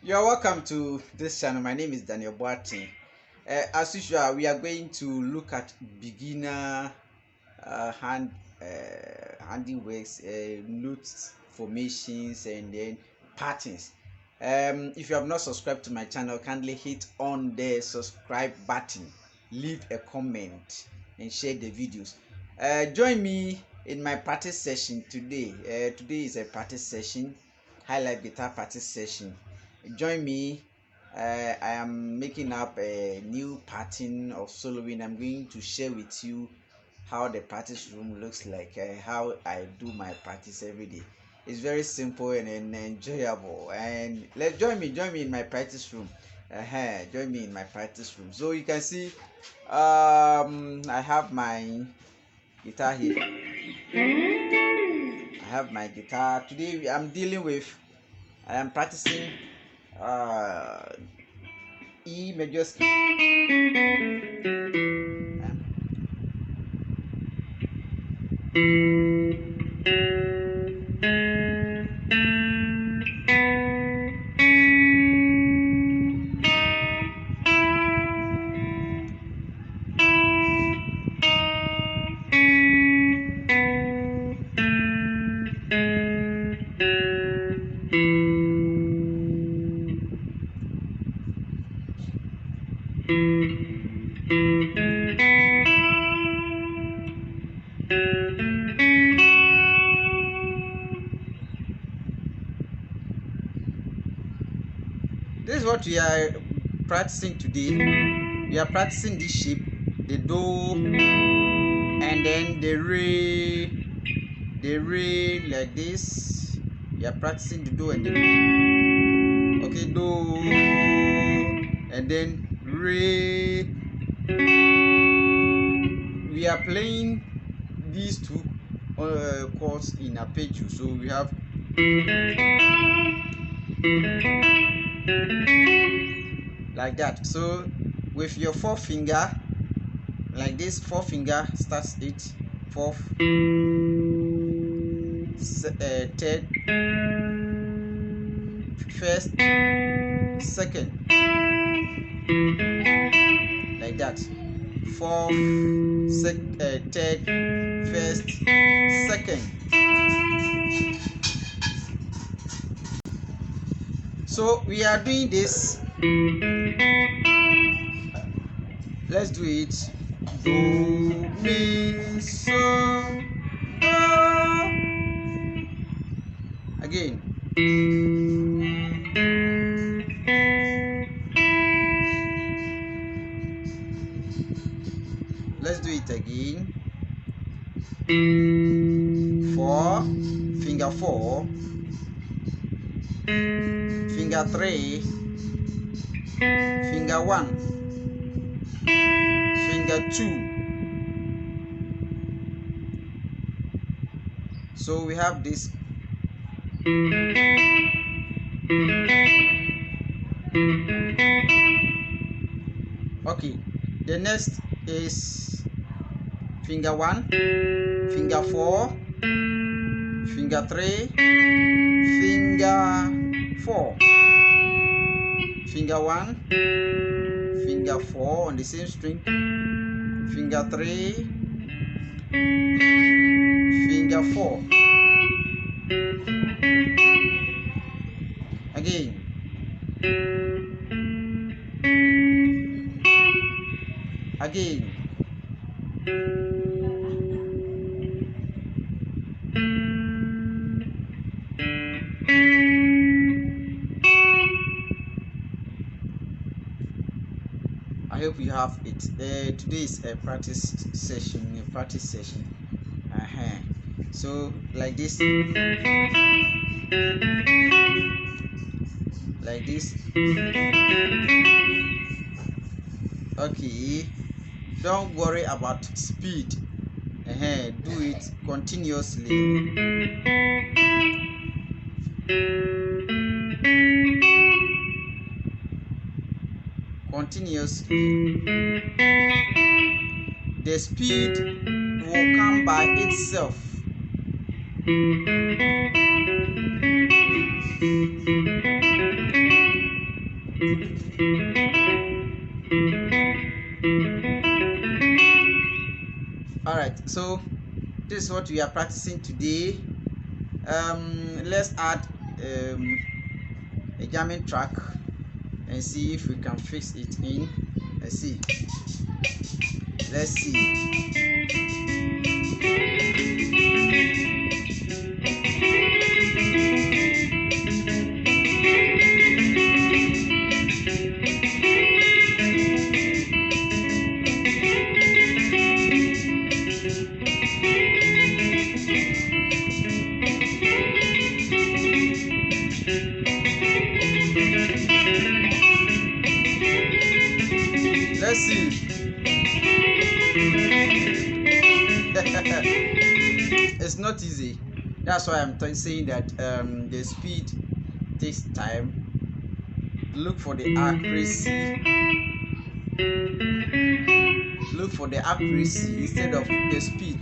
You're welcome to this channel. My name is Daniel Boateng. As usual, we are going to look at beginner handy works, notes, formations, and then patterns. If you have not subscribed to my channel, kindly hit on the subscribe button, leave a comment, and share the videos. Join me in my practice session today. Today is a practice session, highlight guitar practice session. Join me. I am making up a new pattern of soloing. I'm going to share with you how the practice room looks like, how I do my practice every day. It's very simple and enjoyable. And let's join me in my practice room. Join me in my practice room. So you can see, I have my guitar here. I have my guitar. Today I am practicing E major scale. This is what we are practicing today. We are practicing this shape, the do, and then the re like this. We are practicing the do and the re. Okay, do, and then re. We are playing these two chords in arpeggio. So we have like that. So with your forefinger, like this, forefinger starts it, fourth, third, first, second, like that. Fourth, third, first, second. So we are doing this. Let's do it. Do, mi, so, do. Again. Let's do it again. 4, finger 4, finger 3, finger 1, finger 2. So we have this. Okay, the next is finger 1, finger 4, finger 3, finger 4, finger 1, finger 4 on the same string, finger 3, finger 4. Again. Again. I hope you have it. Today is a practice session. So like this, like this. Okay, don't worry about speed. Do it continuously. The speed will come by itself. So this is what we are practicing today. Let's add a jamming track and see if we can fix it in. Let's see. Let's see. It's not easy. That's why I'm saying that the speed takes time. Look for the accuracy. Look for the accuracy instead of the speed.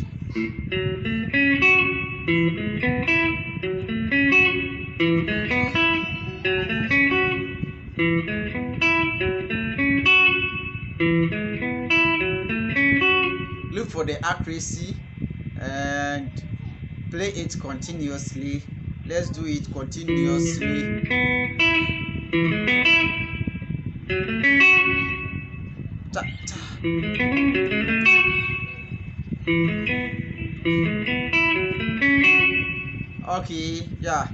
Look for the accuracy and play it continuously. Let's do it continuously. Ta, ta. Okay, yeah.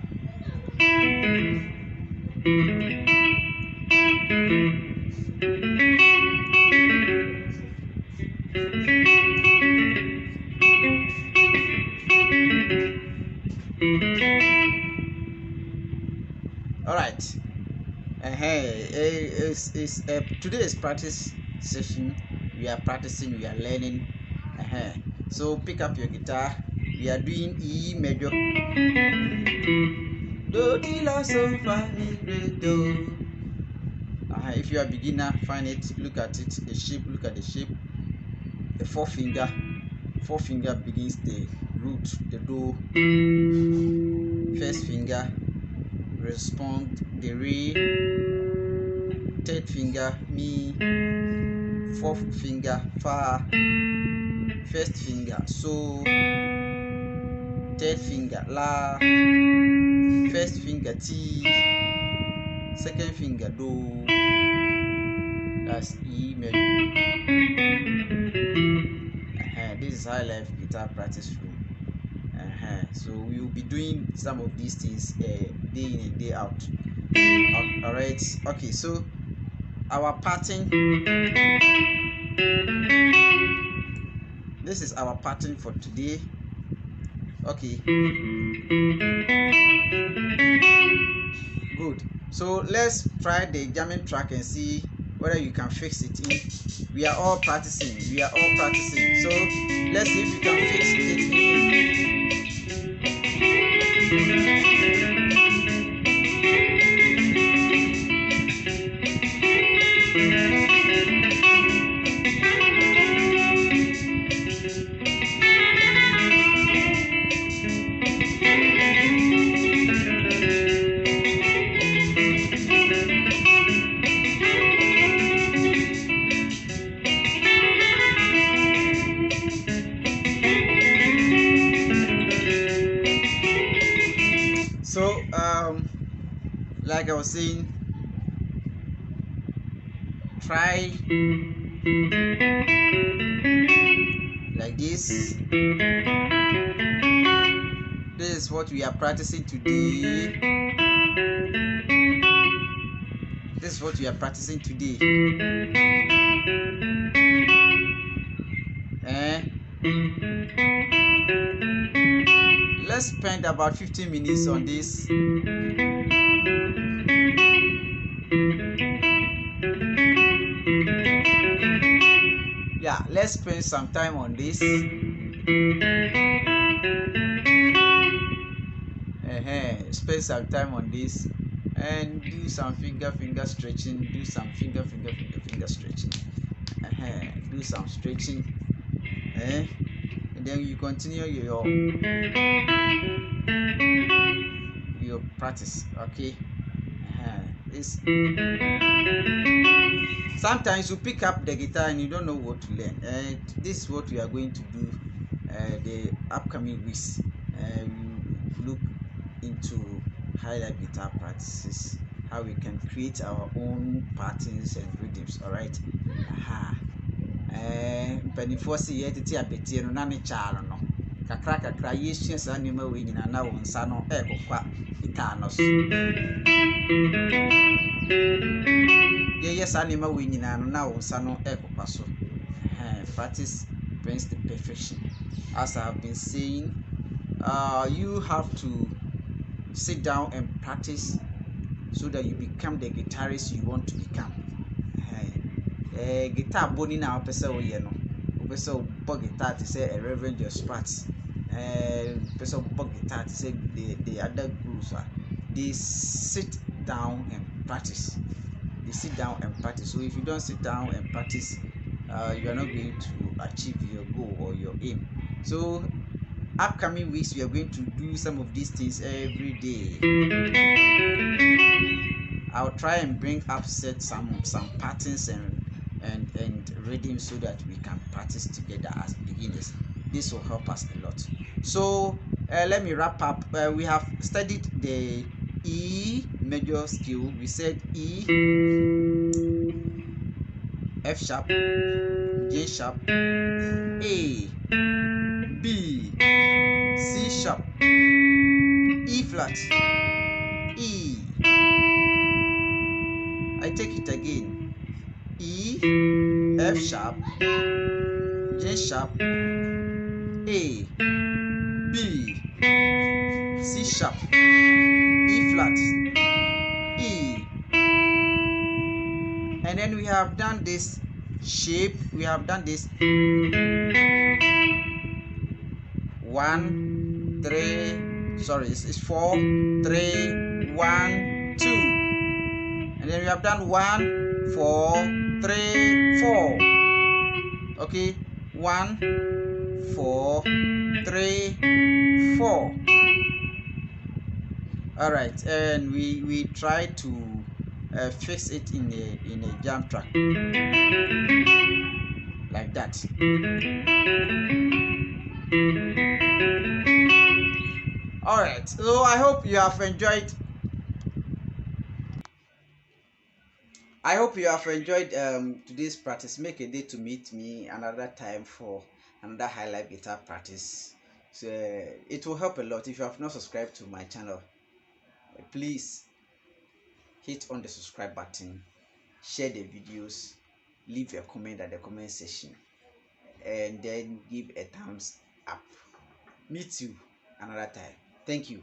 All right. Today is practice session. We are practicing, we are learning. So pick up your guitar. We are doing E major. Do di la sol fa mi re do. If you are a beginner, find it, look at it, the shape, look at the shape. The fourth finger begins the root, the do. First finger respond the re. Third finger mi. Fourth finger fa. First finger so. Third finger la. First finger T. Second finger do. That's E major. This is Highlife guitar practice room. So we will be doing some of these things day in and day out. All right. Okay. So our pattern. This is our pattern for today. Okay. Good. So let's try the jamming track and see whether you can fix it in. We are all practicing. So let's see if you can fix it in. So like I was saying, try like this. This is what we are practicing today. Let's spend about 15 minutes on this. Yeah, let's spend some time on this. Spend some time on this and do some finger stretching. Do some finger stretching. Do some stretching. And then you continue your practice. Okay. Sometimes you pick up the guitar and you don't know what to learn. This is what we are going to do. the upcoming weeks, we look into highlight guitar practices, how we can create our own patterns and rhythms. All right. Aha. Mpanimfoɔ si yɛ tete abetie no na ne kyaalo no kakra kakra yɛsua saa nneɛma wei nyinaa na wɔn nsa no ɛrekɔkwa guitar no so. Yɛyɛ saa nneɛma wei nyinaa no na wɔn nsa no ɛrekɔkwa so. Practice brings the perfection. As I have been saying, you have to sit down and practice so that you become the guitarist you want to become. Guitar boni na opese oye no opese obọ guitar to say a Reverend Your Spats, opese obọ guitar to say the other groups they sit down and practice. They sit down and practice. So if you don't sit down and practice, you are not going to achieve your goal or your aim. So upcoming weeks we are going to do some of these things every day. I'll try and bring up some patterns and rhythms so that we can practice together as beginners. This will help us a lot. So let me wrap up. We have studied the E major scale. We said E, F sharp, J sharp, A, B, C sharp, E flat, E. I take it again. E, F sharp, J sharp, A, B, C sharp, E flat, E. And then we have done this shape. We have done this 1, 3. Sorry, it's 4, 3, 1, 2. And then we have done 1, 4, 3, 4. Okay, 1, 4, 3, 4. All right, and we try to fix it in a jam track like that. All right, so I hope you have enjoyed. Today's practice. Make a day to meet me another time for another Highlife guitar practice. So it will help a lot. If you have not subscribed to my channel, please hit on the subscribe button, share the videos, leave a comment at the comment section, and then give a thumbs up. Meet you another time. Thank you.